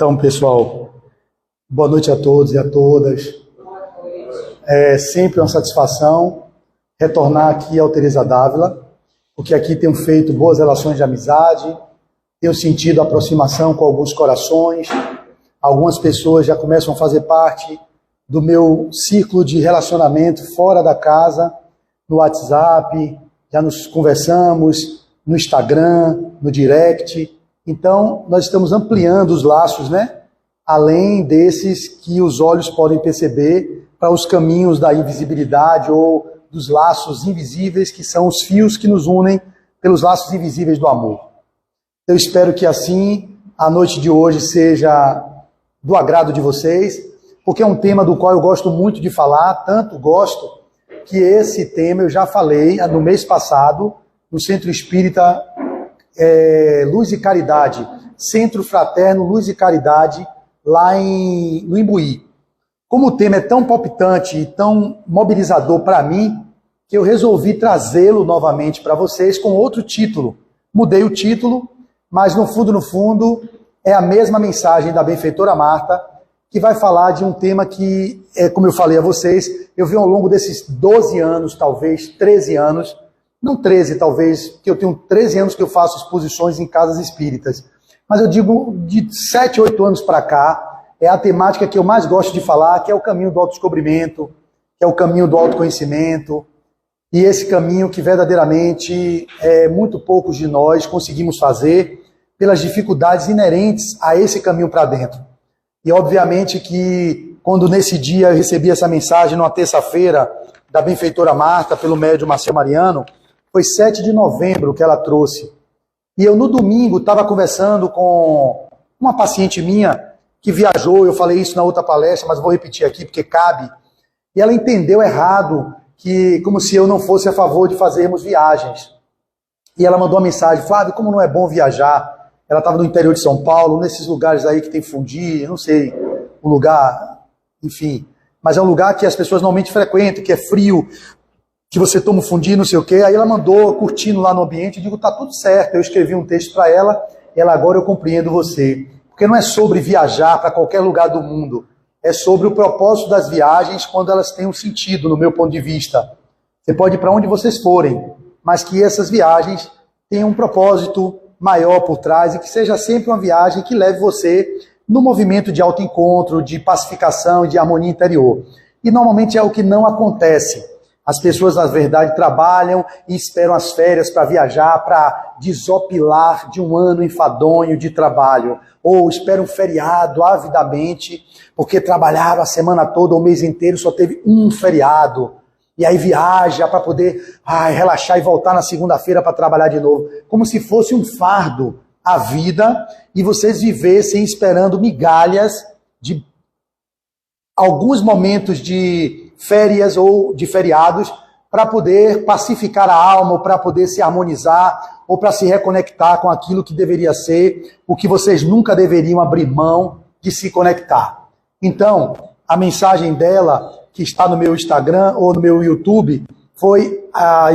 Então, pessoal, boa noite a todos e a todas. É sempre uma satisfação retornar aqui ao Teresa d'Ávila, porque aqui tenho feito boas relações de amizade, tenho sentido aproximação com alguns corações, algumas pessoas já começam a fazer parte do meu círculo de relacionamento fora da casa, no WhatsApp, já nos conversamos, no Instagram, no direct. Então, nós estamos ampliando os laços, né? Além desses que os olhos podem perceber, para os caminhos da invisibilidade ou dos laços invisíveis, que são os fios que nos unem pelos laços invisíveis do amor. Eu espero que assim a noite de hoje seja do agrado de vocês, porque é um tema do qual eu gosto muito de falar, tanto gosto que esse tema eu já falei no mês passado, no Centro Espírita Luz e Caridade, Centro Fraterno Luz e Caridade, lá no Imbuí. Como o tema é tão palpitante e tão mobilizador para mim, que eu resolvi trazê-lo novamente para vocês com outro título. Mudei o título, mas no fundo, é a mesma mensagem da benfeitora Marta, que vai falar de um tema que, como eu falei a vocês, eu vi ao longo desses 12 anos, talvez 13 anos, não 13 talvez, porque eu tenho 13 anos que eu faço exposições em casas espíritas, mas eu digo de 7, 8 anos para cá, é a temática que eu mais gosto de falar, que é o caminho do autodescobrimento, que é o caminho do autoconhecimento, e esse caminho que verdadeiramente muito poucos de nós conseguimos fazer pelas dificuldades inerentes a esse caminho para dentro. E obviamente que quando nesse dia eu recebi essa mensagem, numa terça-feira, da benfeitora Marta, pelo médium Marcelo Mariano, foi 7 de novembro que ela trouxe. E eu no domingo estava conversando com uma paciente minha, que viajou, eu falei isso na outra palestra, mas vou repetir aqui porque cabe, e ela entendeu errado, que como se eu não fosse a favor de fazermos viagens. E ela mandou uma mensagem: Flávio, como não é bom viajar? Ela estava no interior de São Paulo, nesses lugares aí que tem fundi, eu não sei, o lugar, enfim, mas é um lugar que as pessoas normalmente frequentam, que é frio, que você toma um fundi, não sei o quê. Aí ela mandou, curtindo lá no ambiente, eu digo, tá tudo certo, eu escrevi um texto para ela, e ela, agora eu compreendo você. Porque não é sobre viajar para qualquer lugar do mundo. É sobre o propósito das viagens quando elas têm um sentido, no meu ponto de vista. Você pode ir para onde vocês forem, mas que essas viagens tenham um propósito maior por trás e que seja sempre uma viagem que leve você no movimento de autoencontro, de pacificação e de harmonia interior. E normalmente é o que não acontece. As pessoas, na verdade, trabalham e esperam as férias para viajar, para desopilar de um ano enfadonho de trabalho. Ou esperam um feriado avidamente, porque trabalharam a semana toda, o mês inteiro, só teve um feriado. E aí viaja para poder relaxar e voltar na segunda-feira para trabalhar de novo. Como se fosse um fardo a vida e vocês vivessem esperando migalhas de alguns momentos de férias ou de feriados para poder pacificar a alma, ou para poder se harmonizar, ou para se reconectar com aquilo que deveria ser, o que vocês nunca deveriam abrir mão de se conectar. Então, a mensagem dela, que está no meu Instagram ou no meu YouTube, foi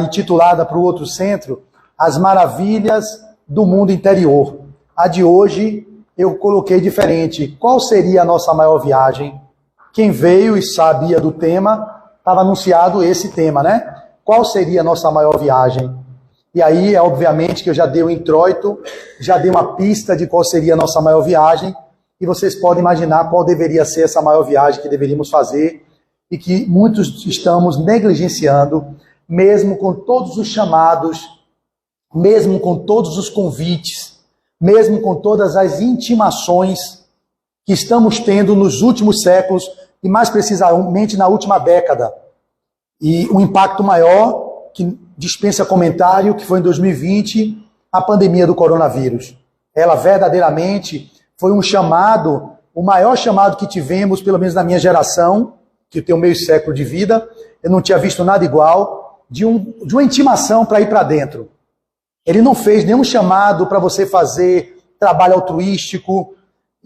intitulada para o outro centro, As Maravilhas do Mundo Interior. A de hoje eu coloquei diferente. Qual seria a nossa maior viagem? Quem veio e sabia do tema, estava anunciado esse tema, né? Qual seria a nossa maior viagem? E aí, obviamente, que eu já dei o introito, já dei uma pista de qual seria a nossa maior viagem, e vocês podem imaginar qual deveria ser essa maior viagem que deveríamos fazer, e que muitos estamos negligenciando, mesmo com todos os chamados, mesmo com todos os convites, mesmo com todas as intimações que estamos tendo nos últimos séculos, e mais precisamente na última década. E um impacto maior, que dispensa comentário, que foi em 2020, a pandemia do coronavírus. Ela verdadeiramente foi um chamado, o maior chamado que tivemos, pelo menos na minha geração, que eu tenho meio século de vida, eu não tinha visto nada igual, de uma intimação para ir para dentro. Ele não fez nenhum chamado para você fazer trabalho altruístico,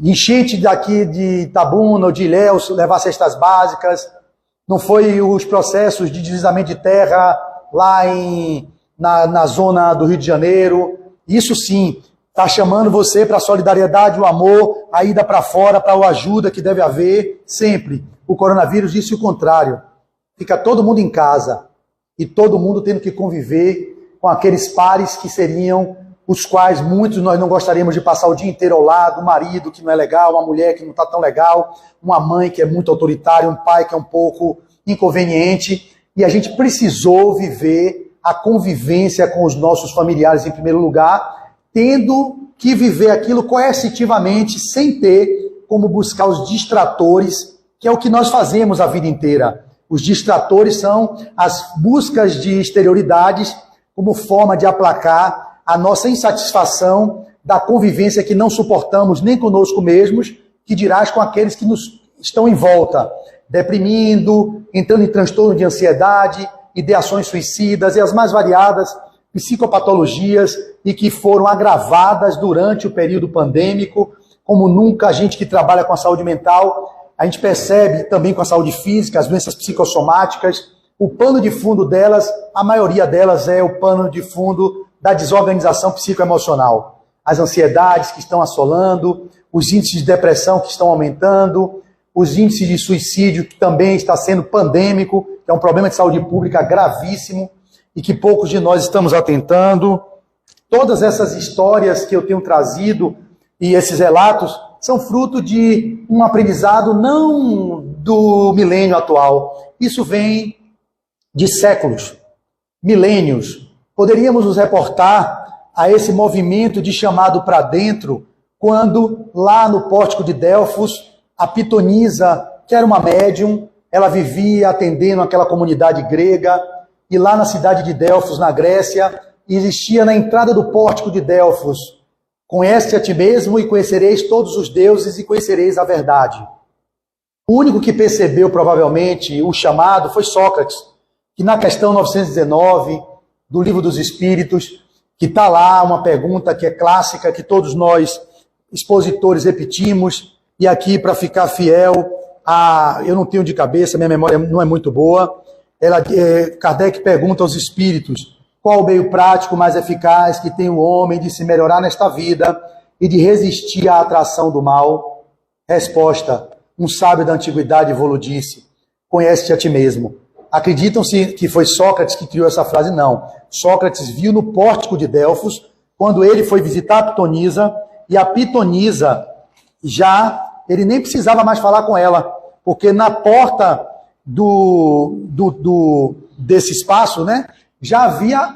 enchente daqui de Itabuna ou de Ilhéus, levar cestas básicas, não foi os processos de deslizamento de terra lá na zona do Rio de Janeiro. Isso sim, está chamando você para a solidariedade, o amor, a ida para fora, para a ajuda que deve haver sempre. O coronavírus disse o contrário. Fica todo mundo em casa e todo mundo tendo que conviver com aqueles pares que seriam os quais muitos nós não gostaríamos de passar o dia inteiro ao lado, um marido que não é legal, uma mulher que não está tão legal, uma mãe que é muito autoritária, um pai que é um pouco inconveniente, e a gente precisou viver a convivência com os nossos familiares em primeiro lugar, tendo que viver aquilo coercitivamente, sem ter como buscar os distratores, que é o que nós fazemos a vida inteira. Os distratores são as buscas de exterioridades como forma de aplacar a nossa insatisfação da convivência que não suportamos nem conosco mesmos, que dirás com aqueles que nos estão em volta, deprimindo, entrando em transtorno de ansiedade, ideações suicidas e as mais variadas psicopatologias e que foram agravadas durante o período pandêmico, como nunca. A gente que trabalha com a saúde mental, a gente percebe também com a saúde física, as doenças psicossomáticas, o pano de fundo delas, a maioria delas é o pano de fundo da desorganização psicoemocional. As ansiedades que estão assolando, os índices de depressão que estão aumentando, os índices de suicídio que também está sendo pandêmico, que é um problema de saúde pública gravíssimo e que poucos de nós estamos atentando. Todas essas histórias que eu tenho trazido e esses relatos são fruto de um aprendizado não do milênio atual. Isso vem de séculos, milênios. Poderíamos nos reportar a esse movimento de chamado para dentro, quando lá no pórtico de Delfos, a pitonisa, que era uma médium, ela vivia atendendo aquela comunidade grega, e lá na cidade de Delfos, na Grécia, existia na entrada do pórtico de Delfos: conhece a ti mesmo e conhecereis todos os deuses e conhecereis a verdade. O único que percebeu provavelmente o chamado foi Sócrates, que na questão 919 do Livro dos Espíritos, que está lá uma pergunta que é clássica, que todos nós expositores repetimos, e aqui para ficar fiel eu não tenho de cabeça, minha memória não é muito boa, Kardec pergunta aos espíritos: qual o meio prático mais eficaz que tem o homem de se melhorar nesta vida e de resistir à atração do mal? Resposta: um sábio da antiguidade vos disse: conhece-te a ti mesmo. Acreditam-se que foi Sócrates que criou essa frase? Não. Sócrates viu no pórtico de Delfos, quando ele foi visitar a pitonisa, e a pitonisa ele nem precisava mais falar com ela, porque na porta desse espaço, né, já havia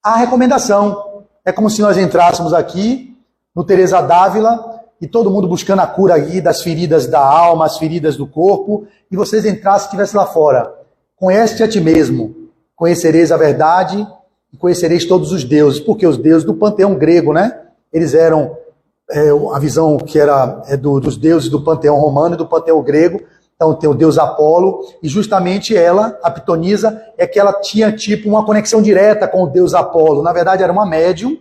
a recomendação. É como se nós entrássemos aqui no Teresa d'Ávila e todo mundo buscando a cura aí das feridas da alma, as feridas do corpo, e vocês entrassem e estivessem lá fora. Conhece-te a ti mesmo, conhecereis a verdade e conhecereis todos os deuses, porque os deuses do panteão grego, né, eles eram a visão que era dos deuses do panteão romano e do panteão grego. Então tem o deus Apolo, e justamente ela, a pitonisa, é que ela tinha tipo uma conexão direta com o deus Apolo. Na verdade era uma médium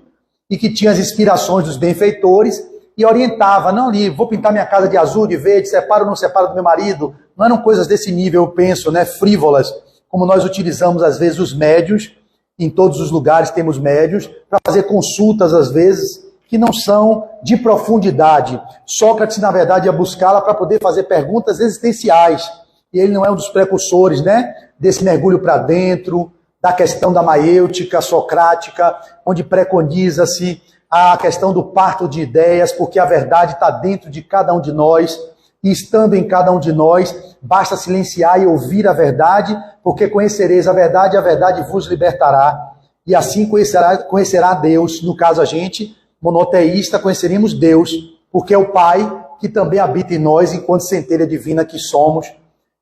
e que tinha as inspirações dos benfeitores e orientava: não, ali, vou pintar minha casa de azul, de verde, separo ou não separo do meu marido. Não eram coisas desse nível, eu penso, né, frívolas, como nós utilizamos às vezes os médios. Em todos os lugares temos médios para fazer consultas às vezes que não são de profundidade. Sócrates, na verdade, ia buscá-la para poder fazer perguntas existenciais. E ele não é um dos precursores, né, desse mergulho para dentro, da questão da maêutica socrática, onde preconiza-se a questão do parto de ideias, porque a verdade está dentro de cada um de nós, e estando em cada um de nós, basta silenciar e ouvir a verdade, porque conhecereis a verdade vos libertará. E assim conhecerá Deus, no caso a gente, monoteísta, conheceríamos Deus, porque é o Pai que também habita em nós, enquanto centelha divina que somos.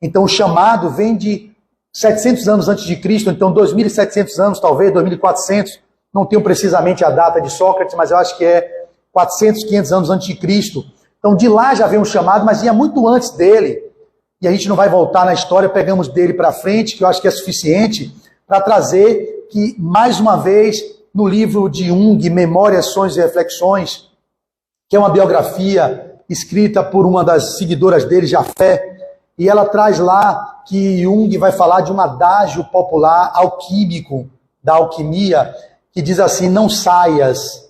Então o chamado vem de 700 anos antes de Cristo, então 2.700 anos, talvez 2.400, não tenho precisamente a data de Sócrates, mas eu acho que é 400, 500 anos antes de Cristo. Então de lá já vem um chamado, mas ia muito antes dele. E a gente não vai voltar na história, pegamos dele para frente, que eu acho que é suficiente, para trazer que, mais uma vez, no livro de Jung, Memórias, Sonhos e Reflexões, que é uma biografia escrita por uma das seguidoras dele, Jafé, e ela traz lá que Jung vai falar de um adágio popular alquímico, da alquimia, que diz assim: não saias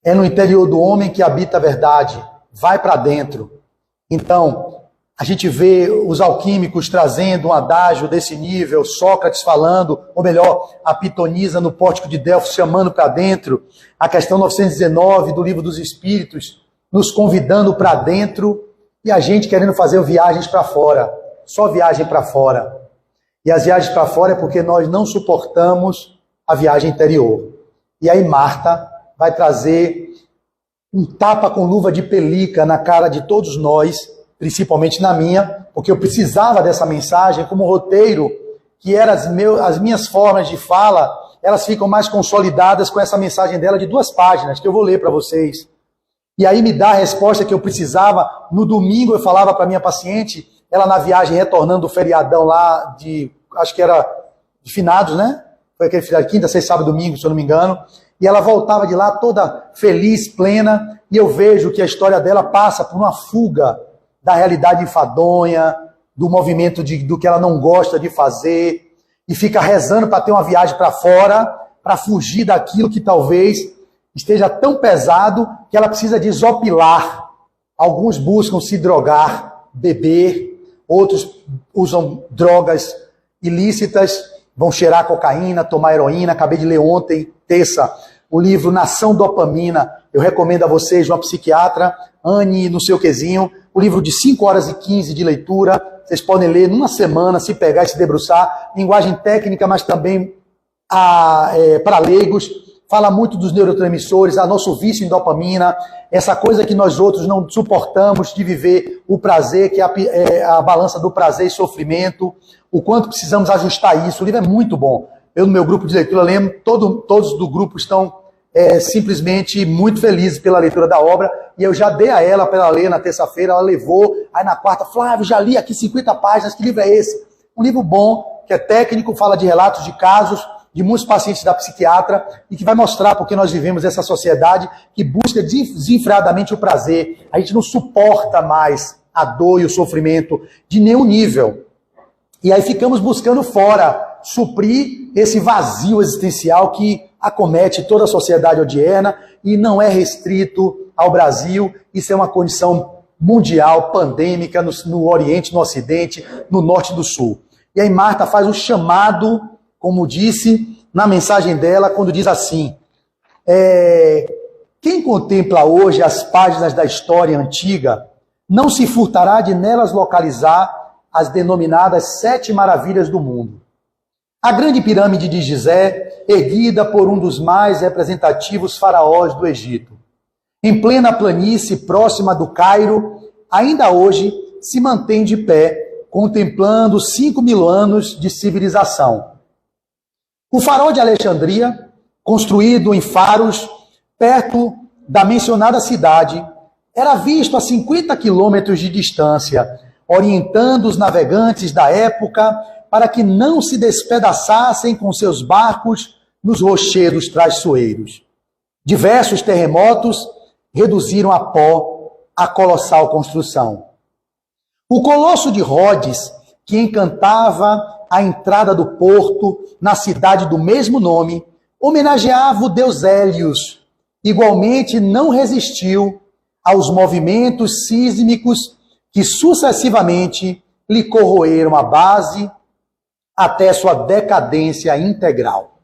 É no interior do homem que habita a verdade. Vai para dentro. Então, a gente vê os alquímicos trazendo um adágio desse nível, Sócrates falando, ou melhor, a pitonisa no pórtico de Delfos chamando para dentro, a questão 919 do Livro dos Espíritos, nos convidando para dentro, e a gente querendo fazer viagens para fora, só viagem para fora. E as viagens para fora é porque nós não suportamos a viagem interior. E aí Marta vai trazer um tapa com luva de pelica na cara de todos nós, principalmente na minha, porque eu precisava dessa mensagem como roteiro, que eram as minhas formas de fala, elas ficam mais consolidadas com essa mensagem dela de 2 páginas, que eu vou ler para vocês. E aí me dá a resposta que eu precisava. No domingo eu falava para minha paciente, ela na viagem retornando do feriadão lá de, acho que era de finados, né? Foi aquele feriado, quinta, sexta, sábado, domingo, se eu não me engano. E ela voltava de lá toda feliz, plena, e eu vejo que a história dela passa por uma fuga da realidade enfadonha, do movimento do que ela não gosta de fazer, e fica rezando para ter uma viagem para fora, para fugir daquilo que talvez esteja tão pesado que ela precisa desopilar. Alguns buscam se drogar, beber, outros usam drogas ilícitas, vão cheirar cocaína, tomar heroína. Acabei de ler ontem, terça, o livro Nação Dopamina. Eu recomendo a vocês, uma psiquiatra, Anne, não sei o quezinho, o livro de 5 horas e 15 de leitura. Vocês podem ler numa semana, se pegar e se debruçar. Linguagem técnica, mas também para leigos. Fala muito dos neurotransmissores, a nosso vício em dopamina, essa coisa que nós outros não suportamos de viver o prazer, que é a balança do prazer e sofrimento, o quanto precisamos ajustar isso. O livro é muito bom. Eu, no meu grupo de leitura, lembro, todos do grupo estão simplesmente muito felizes pela leitura da obra, e eu já dei a ela para ela ler na terça-feira, ela levou, aí na quarta, Flávio, já li aqui 50 páginas, que livro é esse? Um livro bom, que é técnico, fala de relatos de casos, de muitos pacientes da psiquiatra, e que vai mostrar porque nós vivemos essa sociedade que busca desenfreadamente o prazer. A gente não suporta mais a dor e o sofrimento de nenhum nível. E aí ficamos buscando fora suprir esse vazio existencial que acomete toda a sociedade odierna e não é restrito ao Brasil. Isso é uma condição mundial, pandêmica, no Oriente, no Ocidente, no Norte e do Sul. E aí Marta faz um chamado, como disse na mensagem dela, quando diz assim, quem contempla hoje as páginas da história antiga, não se furtará de nelas localizar as denominadas 7 maravilhas do mundo. A grande pirâmide de Gizé, erguida por um dos mais representativos faraós do Egito. Em plena planície próxima do Cairo, ainda hoje se mantém de pé, contemplando 5.000 anos de civilização. O farol de Alexandria, construído em Faros, perto da mencionada cidade, era visto a 50 quilômetros de distância, orientando os navegantes da época para que não se despedaçassem com seus barcos nos rochedos traiçoeiros. Diversos terremotos reduziram a pó a colossal construção. O Colosso de Rhodes, que encantava a entrada do porto na cidade do mesmo nome, homenageava o deus Hélios. Igualmente não resistiu aos movimentos sísmicos que sucessivamente lhe corroeram a base até sua decadência integral.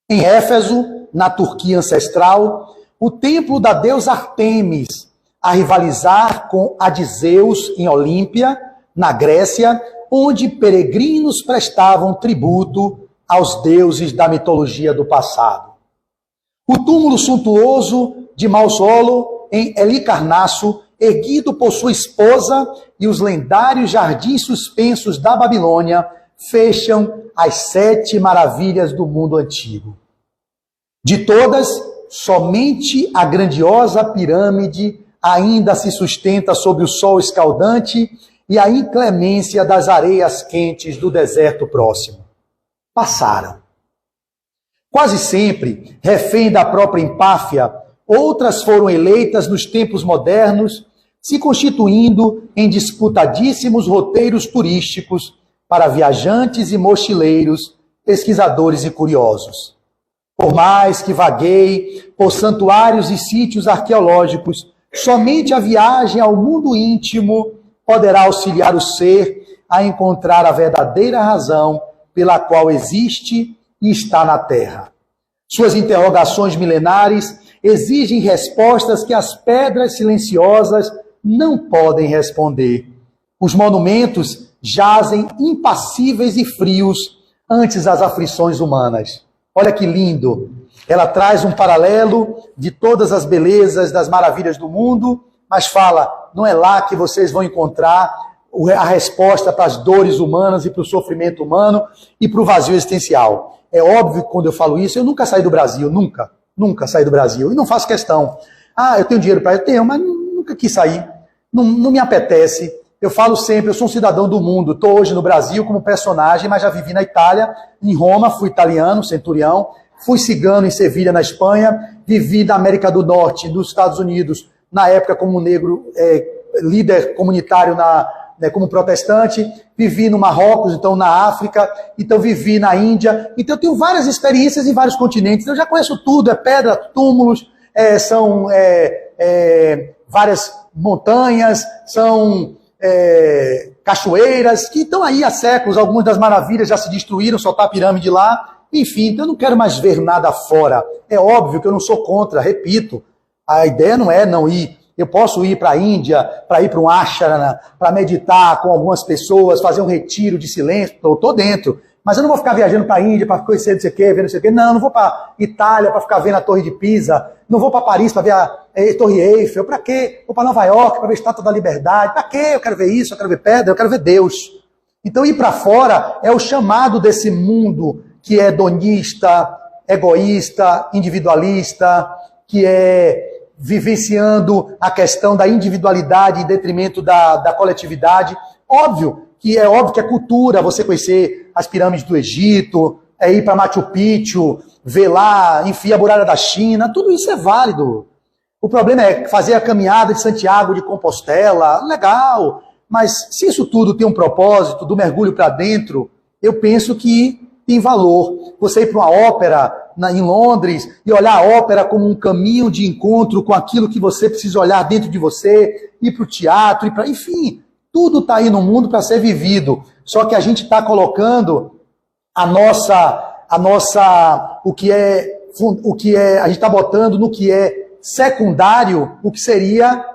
Em Éfeso, na Turquia ancestral, o templo da deusa Ártemis, a rivalizar com a de Zeus em Olímpia, na Grécia, onde peregrinos prestavam tributo aos deuses da mitologia do passado. O túmulo suntuoso de Mausoleo, em Helicarnasso, erguido por sua esposa, e os lendários jardins suspensos da Babilônia fecham as 7 maravilhas do mundo antigo. De todas, somente a grandiosa pirâmide ainda se sustenta sob o sol escaldante e a inclemência das areias quentes do deserto próximo. Passaram. Quase sempre, refém da própria empáfia, outras foram eleitas nos tempos modernos, se constituindo em disputadíssimos roteiros turísticos para viajantes e mochileiros, pesquisadores e curiosos. Por mais que vagueie por santuários e sítios arqueológicos, somente a viagem ao mundo íntimo poderá auxiliar o ser a encontrar a verdadeira razão pela qual existe e está na Terra. Suas interrogações milenares exigem respostas que as pedras silenciosas não podem responder. Os monumentos jazem impassíveis e frios ante as aflições humanas. Olha que lindo! Ela traz um paralelo de todas as belezas, das maravilhas do mundo, mas fala, não é lá que vocês vão encontrar a resposta para as dores humanas e para o sofrimento humano e para o vazio existencial. É óbvio que quando eu falo isso, eu nunca saí do Brasil, nunca saí do Brasil. E não faço questão. Eu tenho dinheiro para ir? Eu tenho, mas nunca quis sair. Não me apetece. Eu falo sempre, eu sou um cidadão do mundo. Estou hoje no Brasil como personagem, mas já vivi na Itália, em Roma, fui italiano, centurião, fui cigano em Sevilha, na Espanha, vivi na América do Norte, nos Estados Unidos, na época como negro, líder comunitário como protestante, vivi no Marrocos, então na África, então vivi na Índia, então eu tenho várias experiências em vários continentes, eu já conheço tudo, pedra, túmulos, são várias montanhas, são cachoeiras, que estão aí há séculos, algumas das maravilhas já se destruíram, só está a pirâmide lá, enfim, então eu não quero mais ver nada fora. É óbvio que eu não sou contra, repito, a ideia não é não ir. Eu posso ir para a Índia, para ir para um ashrama, para meditar com algumas pessoas, fazer um retiro de silêncio, estou dentro. Mas eu não vou ficar viajando para a Índia para conhecer não sei o quê, ver não sei o quê. Não vou para a Itália para ficar vendo a Torre de Pisa. Não vou para Paris para ver a Torre Eiffel. Para quê? Vou para Nova York para ver a Estátua da Liberdade. Para quê? Eu quero ver isso, eu quero ver pedra, eu quero ver Deus. Então ir para fora é o chamado desse mundo que é hedonista, egoísta, individualista, que é vivenciando a questão da individualidade em detrimento da coletividade. Óbvio que é cultura, você conhecer as pirâmides do Egito, ir para Machu Picchu, ver lá, enfim, a muralha da China, tudo isso é válido. O problema é fazer a caminhada de Santiago de Compostela, legal, mas se isso tudo tem um propósito, do mergulho para dentro, eu penso que tem valor. Você ir para uma ópera em Londres e olhar a ópera como um caminho de encontro com aquilo que você precisa olhar dentro de você, ir para o teatro, enfim, tudo está aí no mundo para ser vivido. Só que a gente está colocando a gente está botando no que é secundário, o que seria,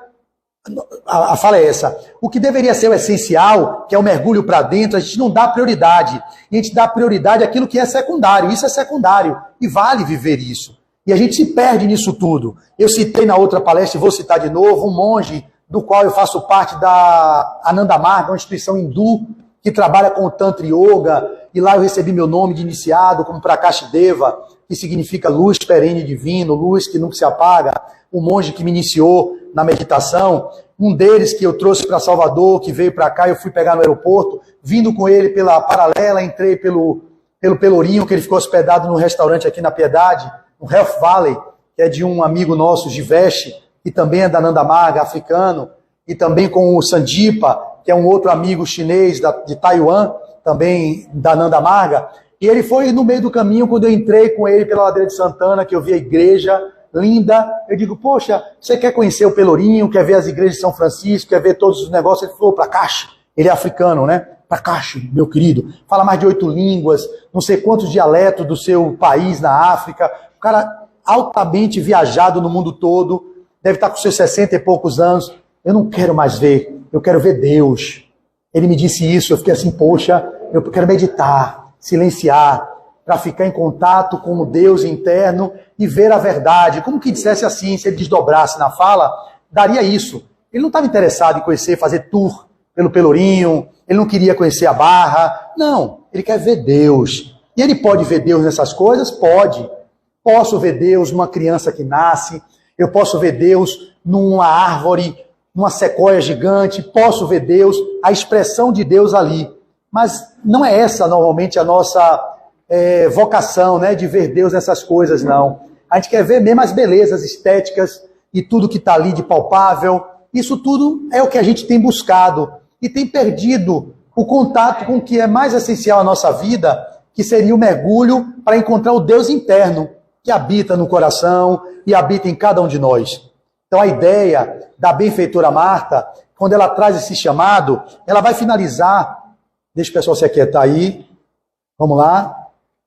a fala é essa, o que deveria ser o essencial, que é o mergulho para dentro, a gente não dá prioridade, e a gente dá prioridade àquilo que é secundário, isso é secundário, e vale viver isso. E a gente se perde nisso tudo. Eu citei na outra palestra, e vou citar de novo, um monge do qual eu faço parte da Ananda Marga, uma instituição hindu, que trabalha com o Tantra Yoga, e lá eu recebi meu nome de iniciado como Prakash Deva, que significa luz perene divino, luz que nunca se apaga, um monge que me iniciou na meditação, um deles que eu trouxe para Salvador, que veio para cá, eu fui pegar no aeroporto, vindo com ele pela paralela, entrei pelo Pelourinho, que ele ficou hospedado num restaurante aqui na Piedade, no Health Valley, que é de um amigo nosso, Jivesh, que também é da Nanda Marga, africano, e também com o Sandipa, que é um outro amigo chinês de Taiwan, também da Nanda Marga, e ele foi no meio do caminho, quando eu entrei com ele pela Ladeira de Santana, que eu vi a igreja linda, eu digo, poxa, você quer conhecer o Pelourinho, quer ver as igrejas de São Francisco, quer ver todos os negócios? Ele falou, Prakash, ele é africano, né? Prakash, meu querido, fala mais de 8 línguas, não sei quantos dialetos do seu país na África, o cara altamente viajado no mundo todo, deve estar com seus 60 e poucos anos, eu não quero mais ver, eu quero ver Deus. Ele me disse isso, eu fiquei assim, poxa, eu quero meditar, silenciar, para ficar em contato com o Deus interno e ver a verdade. Como que dissesse assim, se ele desdobrasse na fala, daria isso. Ele não estava interessado em conhecer, fazer tour pelo Pelourinho, ele não queria conhecer a Barra, não, ele quer ver Deus. E ele pode ver Deus nessas coisas? Pode. Posso ver Deus numa criança que nasce, eu posso ver Deus numa árvore, numa sequoia gigante, posso ver Deus, a expressão de Deus ali. Mas não é essa normalmente a nossa vocação, né, de ver Deus nessas coisas, não. A gente quer ver mesmo as belezas estéticas e tudo que está ali de palpável. Isso tudo é o que a gente tem buscado e tem perdido o contato com o que é mais essencial à nossa vida, que seria o mergulho para encontrar o Deus interno. que habita no coração e habita em cada um de nós. Então a ideia da benfeitora Marta, quando ela traz esse chamado, ela vai finalizar, deixa o pessoal se aquietar aí, vamos lá,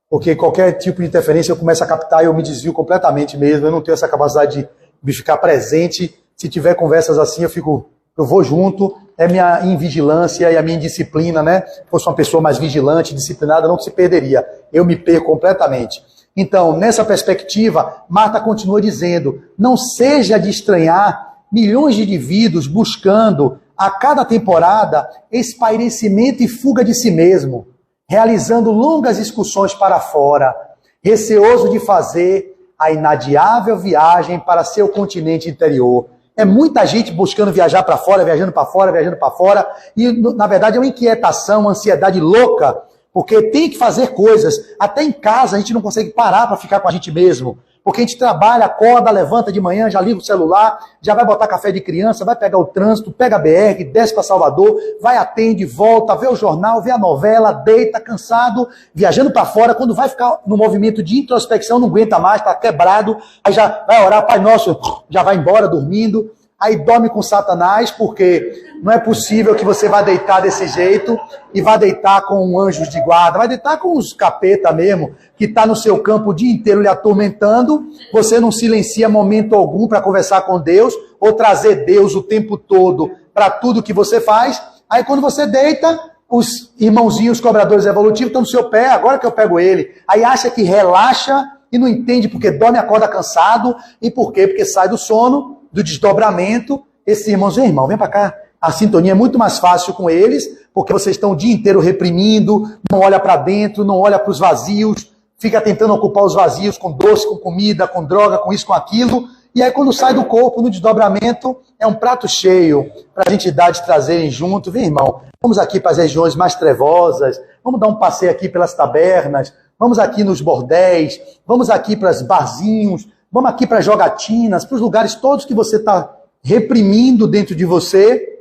porque qualquer tipo de interferência eu começo a captar e eu me desvio completamente mesmo, eu não tenho essa capacidade de ficar presente, se tiver conversas assim eu vou junto, é minha invigilância e a minha indisciplina, né? Se fosse uma pessoa mais vigilante, disciplinada, não se perderia, eu me perco completamente. Então, nessa perspectiva, Marta continua dizendo, não seja de estranhar milhões de indivíduos buscando a cada temporada espairecimento e fuga de si mesmo, realizando longas excursões para fora, receoso de fazer a inadiável viagem para seu continente interior. É muita gente buscando viajar para fora, viajando para fora, viajando para fora, e na verdade é uma inquietação, uma ansiedade louca, porque tem que fazer coisas. Até em casa a gente não consegue parar para ficar com a gente mesmo. Porque a gente trabalha, acorda, levanta de manhã, já liga o celular, já vai botar café de criança, vai pegar o trânsito, pega a BR, desce para Salvador, vai, atende, volta, vê o jornal, vê a novela, deita, cansado, viajando para fora. Quando vai ficar no movimento de introspecção, não aguenta mais, está quebrado, aí já vai orar, Pai Nosso, já vai embora dormindo. Aí dorme com Satanás, porque não é possível que você vá deitar desse jeito e vá deitar com anjos de guarda, vai deitar com os capeta mesmo, que está no seu campo o dia inteiro lhe atormentando, você não silencia momento algum para conversar com Deus, ou trazer Deus o tempo todo para tudo que você faz. Aí quando você deita, os irmãozinhos cobradores evolutivos estão no seu pé, agora que eu pego ele. Aí acha que relaxa e não entende porque dorme e acorda cansado. E por quê? Porque sai do sono, do desdobramento. Esses irmãos, vem para cá. A sintonia é muito mais fácil com eles, porque vocês estão o dia inteiro reprimindo, não olha para dentro, não olha para os vazios, fica tentando ocupar os vazios com doce, com comida, com droga, com isso, com aquilo. E aí quando sai do corpo, no desdobramento, é um prato cheio para as entidades trazerem junto. Vem, irmão, vamos aqui para as regiões mais trevosas, vamos dar um passeio aqui pelas tabernas, vamos aqui nos bordéis, vamos aqui para os barzinhos, vamos aqui para jogatinas, para os lugares todos que você está reprimindo dentro de você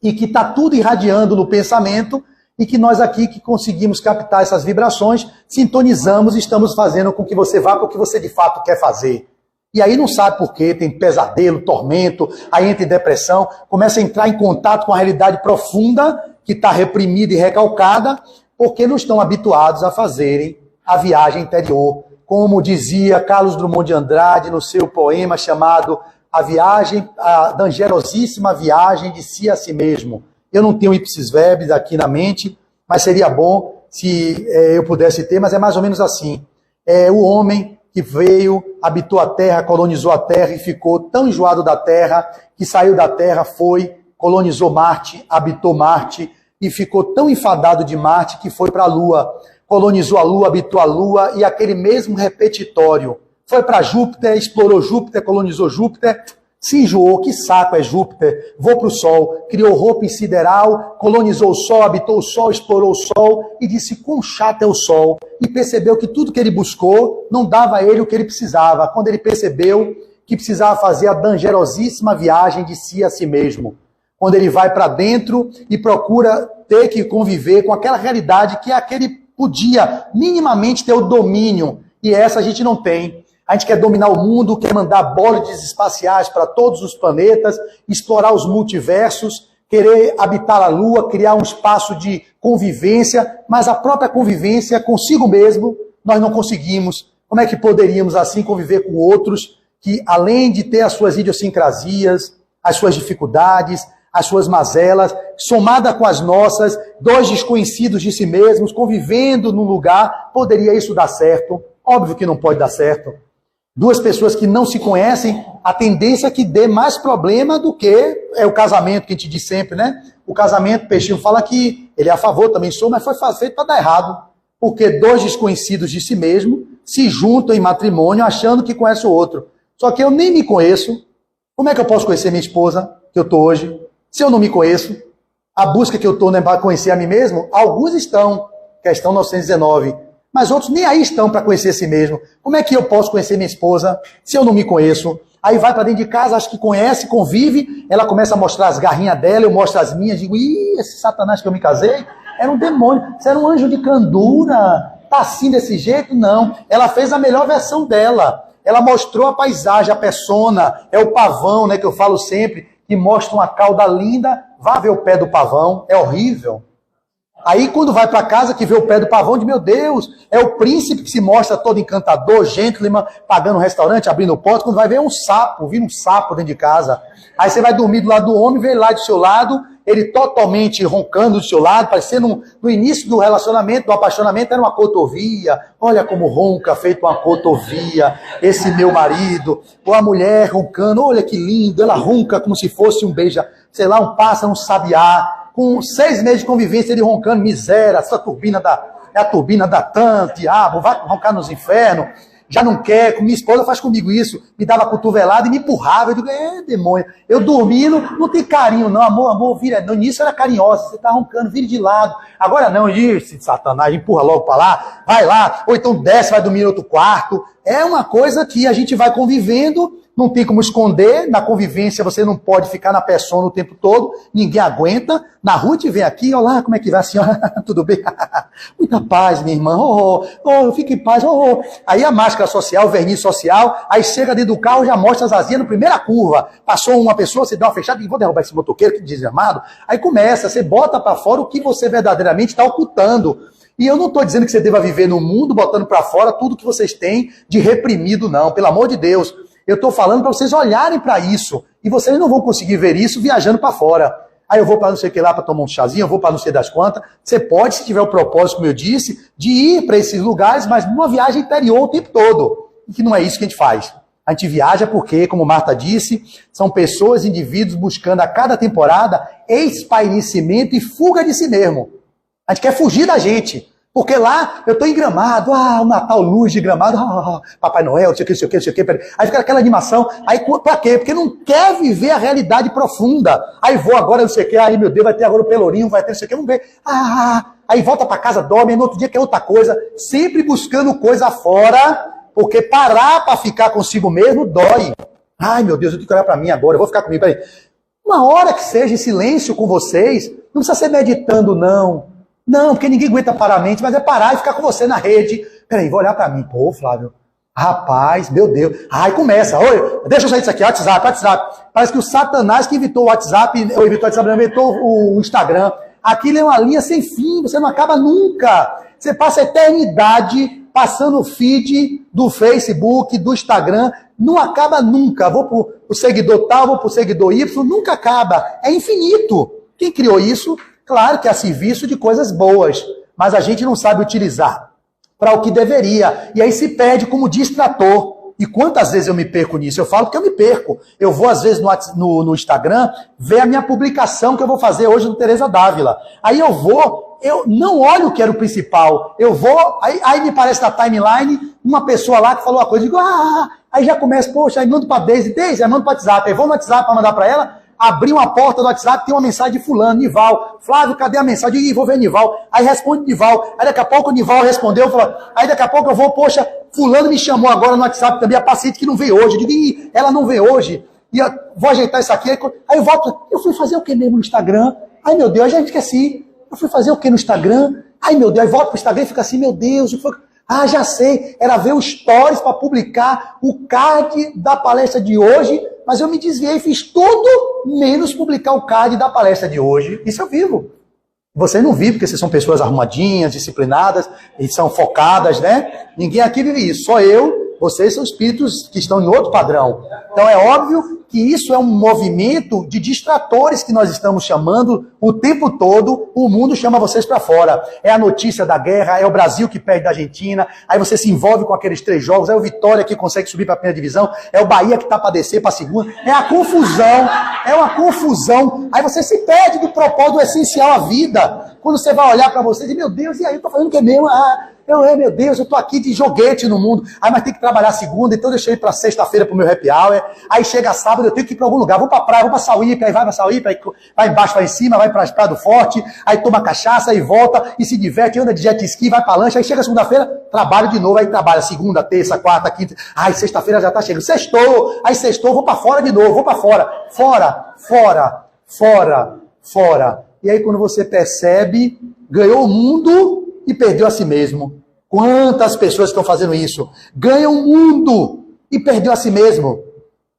e que está tudo irradiando no pensamento e que nós aqui que conseguimos captar essas vibrações, sintonizamos e estamos fazendo com que você vá para o que você de fato quer fazer. E aí não sabe por quê, tem pesadelo, tormento, aí entra em depressão, começa a entrar em contato com a realidade profunda que está reprimida e recalcada, porque não estão habituados a fazerem a viagem interior. Como dizia Carlos Drummond de Andrade no seu poema chamado A Viagem, a dangerosíssima viagem de si a si mesmo. Eu não tenho ipsis verbis aqui na mente, mas seria bom se eu pudesse ter, mas é mais ou menos assim. É o homem que veio, habitou a Terra, colonizou a Terra e ficou tão enjoado da Terra, que saiu da Terra, foi, colonizou Marte, habitou Marte e ficou tão enfadado de Marte que foi para a Lua. Colonizou a Lua, habitou a Lua, e aquele mesmo repetitório. Foi para Júpiter, explorou Júpiter, colonizou Júpiter, se enjoou, que saco é Júpiter, vou para o Sol, criou roupa sideral, colonizou o Sol, habitou o Sol, explorou o Sol, e disse quão chato é o Sol, e percebeu que tudo que ele buscou não dava a ele o que ele precisava, quando ele percebeu que precisava fazer a dangerosíssima viagem de si a si mesmo, quando ele vai para dentro e procura ter que conviver com aquela realidade que é aquele podia minimamente ter o domínio, e essa a gente não tem. A gente quer dominar o mundo, quer mandar bólides espaciais para todos os planetas, explorar os multiversos, querer habitar a Lua, criar um espaço de convivência, mas a própria convivência consigo mesmo nós não conseguimos. Como é que poderíamos assim conviver com outros que, além de ter as suas idiosincrasias, as suas dificuldades, as suas mazelas, somada com as nossas, dois desconhecidos de si mesmos, convivendo num lugar, poderia isso dar certo? Óbvio que não pode dar certo. Duas pessoas que não se conhecem, a tendência é que dê mais problema do que é o casamento, que a gente diz sempre, né? O casamento, Peixinho fala que ele é a favor, também sou, mas foi feito para dar errado. Porque dois desconhecidos de si mesmo se juntam em matrimônio achando que conhece o outro. Só que eu nem me conheço. Como é que eu posso conhecer minha esposa, que eu estou hoje? Se eu não me conheço, a busca que eu estou para conhecer a mim mesmo, alguns estão, questão 919, mas outros nem aí estão para conhecer a si mesmo. Como é que eu posso conhecer minha esposa se eu não me conheço? Aí vai para dentro de casa, acha que conhece, convive, ela começa a mostrar as garrinhas dela, eu mostro as minhas, digo, ih, esse Satanás que eu me casei, era um demônio, você era um anjo de candura, Tá assim desse jeito? Não. Ela fez a melhor versão dela. Ela mostrou a paisagem, a persona, é o pavão, né, que eu falo sempre, que mostra uma cauda linda. Vá ver o pé do pavão, é horrível. Aí quando vai para casa que vê o pé do pavão, diz, meu Deus, é o príncipe que se mostra todo encantador, gentleman, pagando um restaurante, abrindo porta, quando vai ver um sapo, vira um sapo dentro de casa. Aí você vai dormir do lado do homem, vê ele lá do seu lado, ele totalmente roncando do seu lado, parecendo no início do relacionamento, do apaixonamento, era uma cotovia. Olha como ronca, feito uma cotovia, esse meu marido. Ou a mulher roncando, olha que lindo, ela ronca como se fosse um beija, sei lá, um pássaro, um sabiá. Com 6 meses de convivência, ele roncando, miséria, essa turbina é a turbina da TAM, diabo, vai roncar nos infernos, já não quer, minha esposa faz comigo isso, me dava cotovelada e me empurrava, eu digo, demônio, eu dormindo, não tem carinho não, amor, vira, no início era carinhosa, você tá roncando, vira de lado, agora não, esse satanás, empurra logo para lá, vai lá, ou então desce, vai dormir em outro quarto, é uma coisa que a gente vai convivendo, não tem como esconder, na convivência você não pode ficar na persona o tempo todo, ninguém aguenta. Na rua te vem aqui, olá, como é que vai a senhora? Tudo bem? Muita paz, minha irmã, fique em paz, Aí a máscara social, o verniz social, aí chega dentro do carro, já mostra as asinhas na primeira curva. Passou uma pessoa, você dá uma fechada, e vou derrubar esse motoqueiro, que desarmado. Aí começa, você bota para fora o que você verdadeiramente está ocultando. E eu não estou dizendo que você deva viver no mundo, botando para fora tudo que vocês têm de reprimido, não, pelo amor de Deus. Eu estou falando para vocês olharem para isso. E vocês não vão conseguir ver isso viajando para fora. Aí eu vou para não sei o que lá para tomar um chazinho, eu vou para não sei das quantas. Você pode, se tiver o propósito, como eu disse, de ir para esses lugares, mas numa viagem interior o tempo todo. E que não é isso que a gente faz. A gente viaja porque, como Marta disse, são pessoas, indivíduos buscando a cada temporada espairecimento e fuga de si mesmo. A gente quer fugir da gente. Porque lá eu estou em Gramado, o Natal, luz de Gramado, Papai Noel, não sei o que. Aí fica aquela animação, aí pra quê? Porque não quer viver a realidade profunda. Aí vou agora, não sei o que, aí meu Deus, vai ter agora o Pelourinho, vai ter não sei o que, vamos ver. Aí volta para casa, dorme, aí no outro dia quer outra coisa, sempre buscando coisa fora, porque parar para ficar consigo mesmo dói. Ai meu Deus, eu tenho que olhar para mim agora, eu vou ficar comigo, peraí. Uma hora que seja em silêncio com vocês, não precisa ser meditando não. Não, porque ninguém aguenta parar a mente, mas é parar e ficar com você na rede. Peraí, vou olhar pra mim. Pô, Flávio, rapaz, meu Deus. Aí começa, oi, deixa eu sair disso aqui, WhatsApp. Parece que o Satanás que inventou o WhatsApp, ou inventou o Instagram. Aquilo é uma linha sem fim, você não acaba nunca. Você passa a eternidade passando o feed do Facebook, do Instagram, não acaba nunca. Vou pro seguidor tal, vou pro seguidor Y, nunca acaba. É infinito. Quem criou isso? Claro que é a serviço de coisas boas, mas a gente não sabe utilizar para o que deveria. E aí se perde como distrator. E quantas vezes eu me perco nisso? Eu falo porque eu me perco. Eu vou, às vezes, no Instagram, ver a minha publicação que eu vou fazer hoje no Teresa Dávila. Aí eu não olho o que era o principal. Eu vou, aí me parece na timeline, uma pessoa lá que falou uma coisa, eu digo, aí já começa, poxa, aí mando para Deise, aí mando para o WhatsApp. Aí vou no WhatsApp para mandar para ela, abri uma porta do WhatsApp, tem uma mensagem de fulano, Nival. Flávio, cadê a mensagem? Eu vou ver Nival. Aí responde Nival. Aí daqui a pouco o Nival respondeu, aí daqui a pouco eu vou, poxa, fulano me chamou agora no WhatsApp também, a paciente que não veio hoje. Eu digo, ela não veio hoje. E eu vou ajeitar isso aqui. Aí eu volto, eu fui fazer o que mesmo no Instagram? Ai meu Deus, já esqueci. Eu fui fazer o que no Instagram? Ai meu Deus, aí volto pro Instagram e fica assim, meu Deus, já sei, era ver os stories para publicar o card da palestra de hoje, mas eu me desviei e fiz tudo menos publicar o card da palestra de hoje. Isso eu vivo. Vocês não vivem, porque vocês são pessoas arrumadinhas, disciplinadas, e são focadas, né? Ninguém aqui vive isso, só eu, vocês são espíritos que estão em outro padrão. Então é óbvio que isso é um movimento de distratores que nós estamos chamando o tempo todo, o mundo chama vocês para fora. É a notícia da guerra, é o Brasil que perde da Argentina, aí você se envolve com aqueles 3 jogos, é o Vitória que consegue subir para a primeira divisão, é o Bahia que está para descer para a segunda, é uma confusão, aí você se perde do propósito essencial à vida. Quando você vai olhar para você e diz, meu Deus, e aí eu estou fazendo o que mesmo? Meu Deus, eu tô aqui de joguete no mundo. Aí, mas tem que trabalhar segunda, então deixa eu ir pra sexta-feira pro meu happy hour. Aí chega sábado, eu tenho que ir pra algum lugar. Vou pra praia, vou pra Sauípe, aí vai pra Sauípe, aí vai embaixo, vai em cima, vai pra Praia do Forte, aí toma cachaça, aí volta, e se diverte, anda de jet ski, vai pra lancha, aí chega segunda-feira, trabalha de novo, aí trabalha segunda, terça, quarta, quinta. Ai, sexta-feira já tá chegando. Sextou, aí sextou, vou pra fora de novo, vou pra fora. Fora. E aí quando você percebe, ganhou o mundo e perdeu a si mesmo. Quantas pessoas estão fazendo isso? Ganham o mundo e perdeu a si mesmo.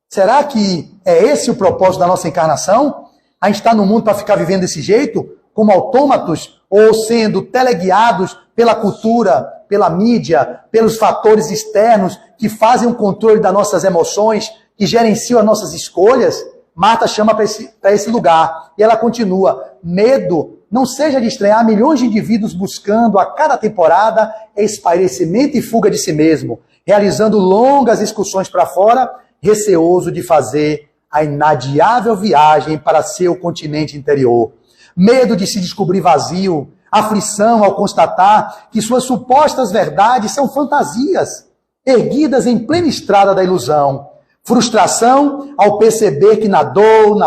Será que é esse o propósito da nossa encarnação? A gente está no mundo para ficar vivendo desse jeito? Como autômatos? Ou sendo teleguiados pela cultura, pela mídia, pelos fatores externos que fazem o controle das nossas emoções, que gerenciam as nossas escolhas? Marta chama para esse lugar. E ela continua: medo não seja de estranhar milhões de indivíduos buscando a cada temporada espairecimento e fuga de si mesmo, realizando longas excursões para fora, receoso de fazer a inadiável viagem para seu continente interior. Medo de se descobrir vazio, aflição ao constatar que suas supostas verdades são fantasias, erguidas em plena estrada da ilusão. Frustração ao perceber que nadou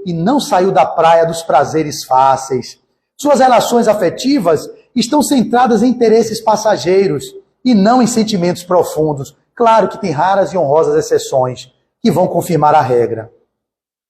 e não saiu da praia dos prazeres fáceis. Suas relações afetivas estão centradas em interesses passageiros e não em sentimentos profundos. Claro que tem raras e honrosas exceções que vão confirmar a regra.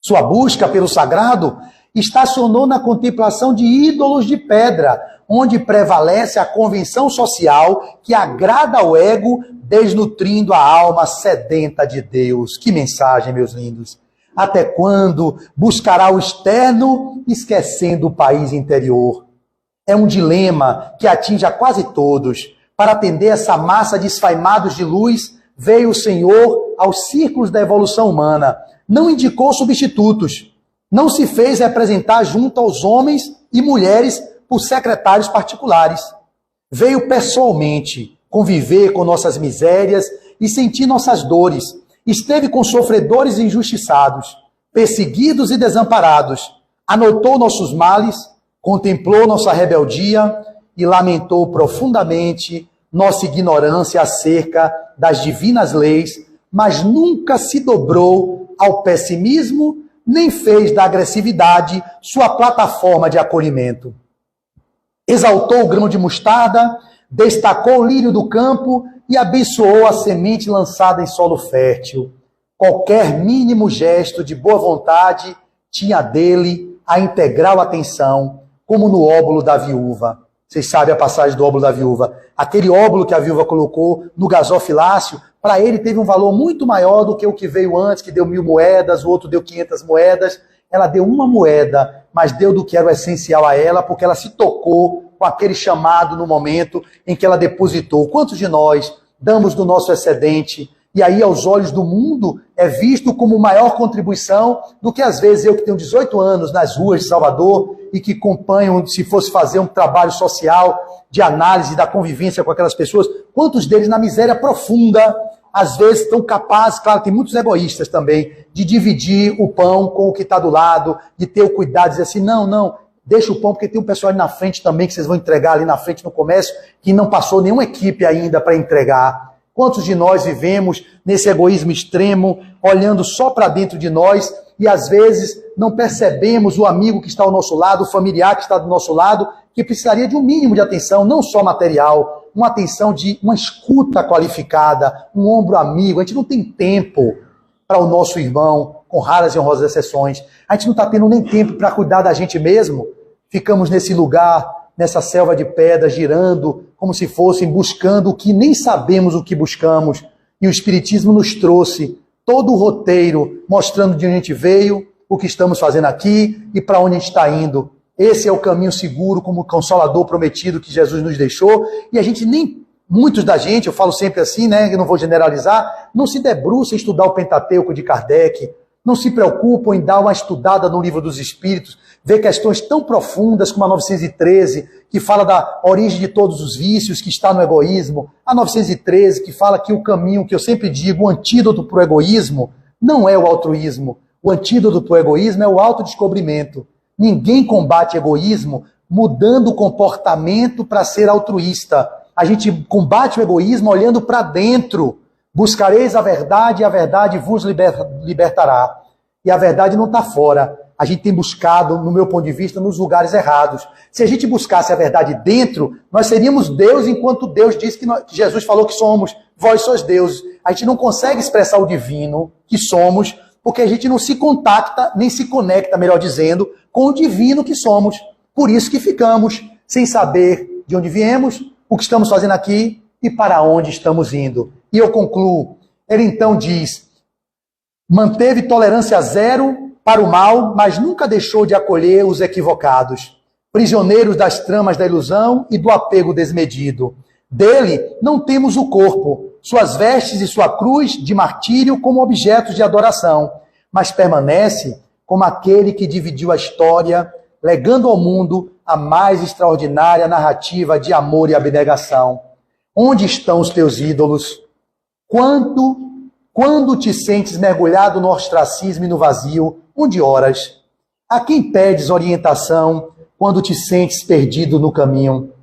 Sua busca pelo sagrado estacionou na contemplação de ídolos de pedra, onde prevalece a convenção social que agrada ao ego, desnutrindo a alma sedenta de Deus. Que mensagem, meus lindos! Até quando buscará o externo, esquecendo o país interior? É um dilema que atinge a quase todos. Para atender essa massa de esfaimados de luz, veio o Senhor aos círculos da evolução humana. Não indicou substitutos. Não se fez representar junto aos homens e mulheres por secretários particulares. Veio pessoalmente conviver com nossas misérias e sentir nossas dores. Esteve com sofredores e injustiçados, perseguidos e desamparados. Anotou nossos males, contemplou nossa rebeldia e lamentou profundamente nossa ignorância acerca das divinas leis, mas nunca se dobrou ao pessimismo, nem fez da agressividade sua plataforma de acolhimento. Exaltou o grão de mostarda, destacou o lírio do campo e abençoou a semente lançada em solo fértil. Qualquer mínimo gesto de boa vontade tinha dele a integral atenção, como no óbolo da viúva. Vocês sabem a passagem do óbolo da viúva. Aquele óbolo que a viúva colocou no gasofilácio, para ele teve um valor muito maior do que o que veio antes, que deu 1.000 moedas, o outro deu 500 moedas. Ela deu uma moeda, mas deu do que era o essencial a ela, porque ela se tocou com aquele chamado no momento em que ela depositou. Quantos de nós damos do nosso excedente e aí aos olhos do mundo é visto como maior contribuição do que às vezes eu que tenho 18 anos nas ruas de Salvador e que acompanho, se fosse fazer um trabalho social de análise da convivência com aquelas pessoas, quantos deles na miséria profunda, às vezes estão capazes, claro, tem muitos egoístas também, de dividir o pão com o que está do lado, de ter o cuidado, de dizer assim, não, deixa o pão, porque tem um pessoal ali na frente também, que vocês vão entregar ali na frente no comércio, que não passou nenhuma equipe ainda para entregar. Quantos de nós vivemos nesse egoísmo extremo, olhando só para dentro de nós, e às vezes não percebemos o amigo que está ao nosso lado, o familiar que está do nosso lado, que precisaria de um mínimo de atenção, não só material, uma atenção de uma escuta qualificada, um ombro amigo. A gente não tem tempo para o nosso irmão, com raras e honrosas exceções. A gente não está tendo nem tempo para cuidar da gente mesmo. Ficamos nesse lugar, nessa selva de pedras, girando, como se fossem buscando o que nem sabemos o que buscamos. E o Espiritismo nos trouxe todo o roteiro, mostrando de onde a gente veio, o que estamos fazendo aqui e para onde a gente está indo. Esse é o caminho seguro, como o Consolador prometido que Jesus nos deixou. E a gente nem, muitos da gente, eu falo sempre assim, né, eu não vou generalizar, não se debruça em estudar o Pentateuco de Kardec, não se preocupam em dar uma estudada no Livro dos Espíritos, ver questões tão profundas como a 913, que fala da origem de todos os vícios, que está no egoísmo, a 913, que fala que o caminho, que eu sempre digo, o antídoto para o egoísmo, não é o altruísmo. O antídoto para o egoísmo é o autodescobrimento. Ninguém combate egoísmo mudando o comportamento para ser altruísta. A gente combate o egoísmo olhando para dentro. Buscareis a verdade e a verdade vos libertará. E a verdade não está fora. A gente tem buscado, no meu ponto de vista, nos lugares errados. Se a gente buscasse a verdade dentro, nós seríamos Deus enquanto Deus disse que Jesus falou que somos. Vós sois deuses. A gente não consegue expressar o divino que somos, porque a gente não se contacta, nem se conecta, melhor dizendo, com o divino que somos. Por isso que ficamos sem saber de onde viemos, o que estamos fazendo aqui e para onde estamos indo. E eu concluo. Ele então diz, manteve tolerância zero para o mal, mas nunca deixou de acolher os equivocados, prisioneiros das tramas da ilusão e do apego desmedido. Dele não temos o corpo, suas vestes e sua cruz de martírio como objetos de adoração, mas permanece como aquele que dividiu a história, legando ao mundo a mais extraordinária narrativa de amor e abnegação. Onde estão os teus ídolos? Quando te sentes mergulhado no ostracismo e no vazio, onde oras? A quem pedes orientação quando te sentes perdido no caminho?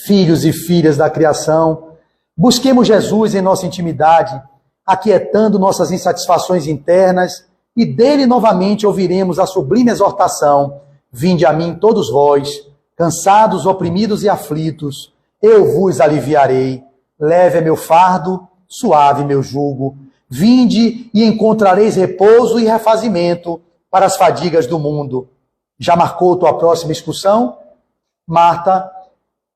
Filhos e filhas da criação, busquemos Jesus em nossa intimidade, aquietando nossas insatisfações internas, e dele novamente ouviremos a sublime exortação: vinde a mim todos vós, cansados, oprimidos e aflitos, eu vos aliviarei. Leve é meu fardo, suave meu jugo. Vinde e encontrareis repouso e refazimento para as fadigas do mundo. Já marcou tua próxima excursão? Marta,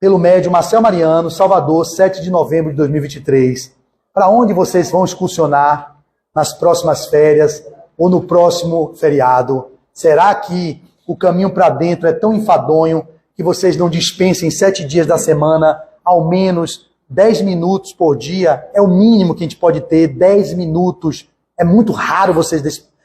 pelo médium Marcel Mariano, Salvador, 7 de novembro de 2023. Para onde vocês vão excursionar nas próximas férias ou no próximo feriado? Será que o caminho para dentro é tão enfadonho que vocês não dispensem 7 dias da semana, ao menos 10 minutos por dia? É o mínimo que a gente pode ter, 10 minutos. É muito raro vocês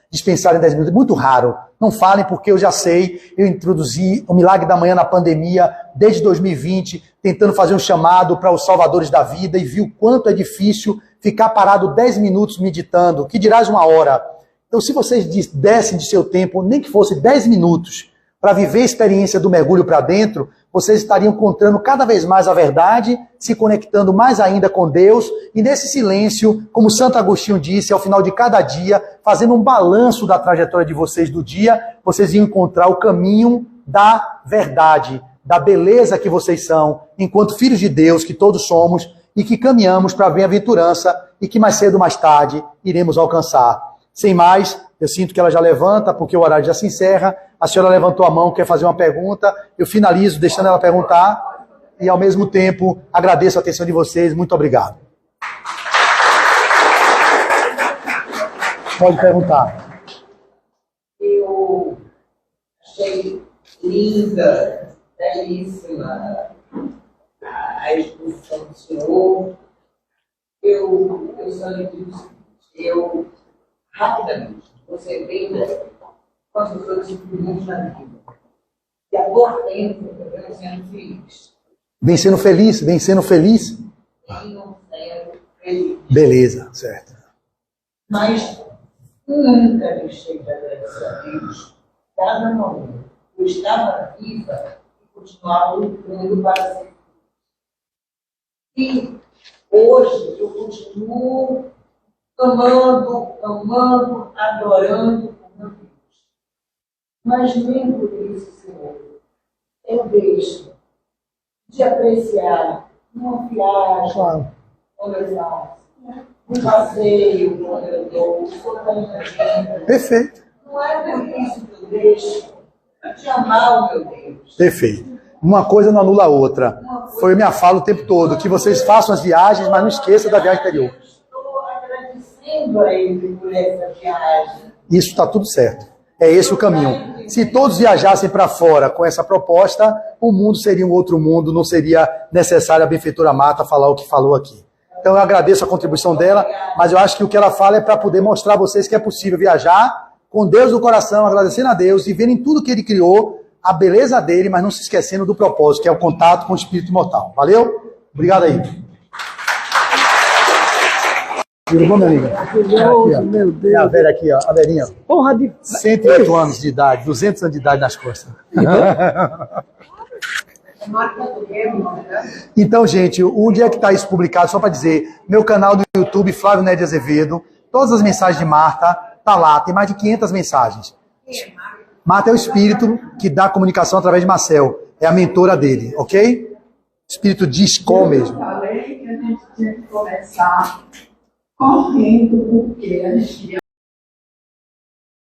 dispensarem 10 minutos, é muito raro. Não falem, porque eu já sei, eu introduzi o Milagre da Manhã na pandemia, desde 2020, tentando fazer um chamado para os salvadores da vida, e vi o quanto é difícil ficar parado 10 minutos meditando, que dirás 1 hora. Então, se vocês dessem de seu tempo, nem que fosse 10 minutos, para viver a experiência do mergulho para dentro, vocês estariam encontrando cada vez mais a verdade, se conectando mais ainda com Deus, e nesse silêncio, como Santo Agostinho disse, ao final de cada dia, fazendo um balanço da trajetória de vocês do dia, vocês iam encontrar o caminho da verdade, da beleza que vocês são, enquanto filhos de Deus, que todos somos, e que caminhamos para a bem-aventurança, e que mais cedo ou mais tarde iremos alcançar. Sem mais, eu sinto que ela já levanta, porque o horário já se encerra. A senhora levantou a mão, quer fazer uma pergunta. Eu finalizo deixando ela perguntar e, ao mesmo tempo, agradeço a atenção de vocês. Muito obrigado. Pode perguntar. Eu achei linda, belíssima a exposição do senhor. Eu só lhe digo o seguinte, rapidamente, você veio com as pessoas muito na vida. E há pouco tempo eu venho sendo feliz. Vem sendo feliz? Vem sendo feliz? Venho sendo feliz. Beleza, certo. Mas nunca deixei de agradecer a Deus cada momento. Eu estava viva e continuava lutando para ser feliz. E hoje eu continuo amando, adorando o meu Deus. Mas nem por isso, Senhor, eu deixo de apreciar uma viagem com meus irmãos, um passeio com meu Deus, com a minha vida. Perfeito. Não é por isso que eu deixo de amar o meu Deus. Perfeito. Uma coisa não anula a outra. Foi a minha fala o tempo todo, que vocês façam as viagens, mas não esqueçam da viagem anterior. A ele por essa viagem. Isso está tudo certo. É esse o caminho. Se todos viajassem para fora com essa proposta, o mundo seria um outro mundo, não seria necessário a benfeitora Marta falar o que falou aqui. Então eu agradeço a contribuição dela, mas eu acho que o que ela fala é para poder mostrar a vocês que é possível viajar com Deus no coração, agradecendo a Deus e verem tudo que Ele criou, a beleza dele, mas não se esquecendo do propósito, que é o contato com o espírito imortal. Valeu? Obrigado aí. Tudo bom, minha amiga? Aqui, meu Deus. É a velha aqui, ó, a velhinha. Porra de... 108 anos de idade, 200 anos de idade nas costas. Então, gente, onde é que está isso publicado? Só para dizer, meu canal do YouTube, Flávio Nery Azevedo, todas as mensagens de Marta, tá lá, tem mais de 500 mensagens. Marta é o espírito que dá comunicação através de Marcel, é a mentora dele, ok? Espírito de escola mesmo. Eu falei que a gente tinha que começar correndo, porque a gente queria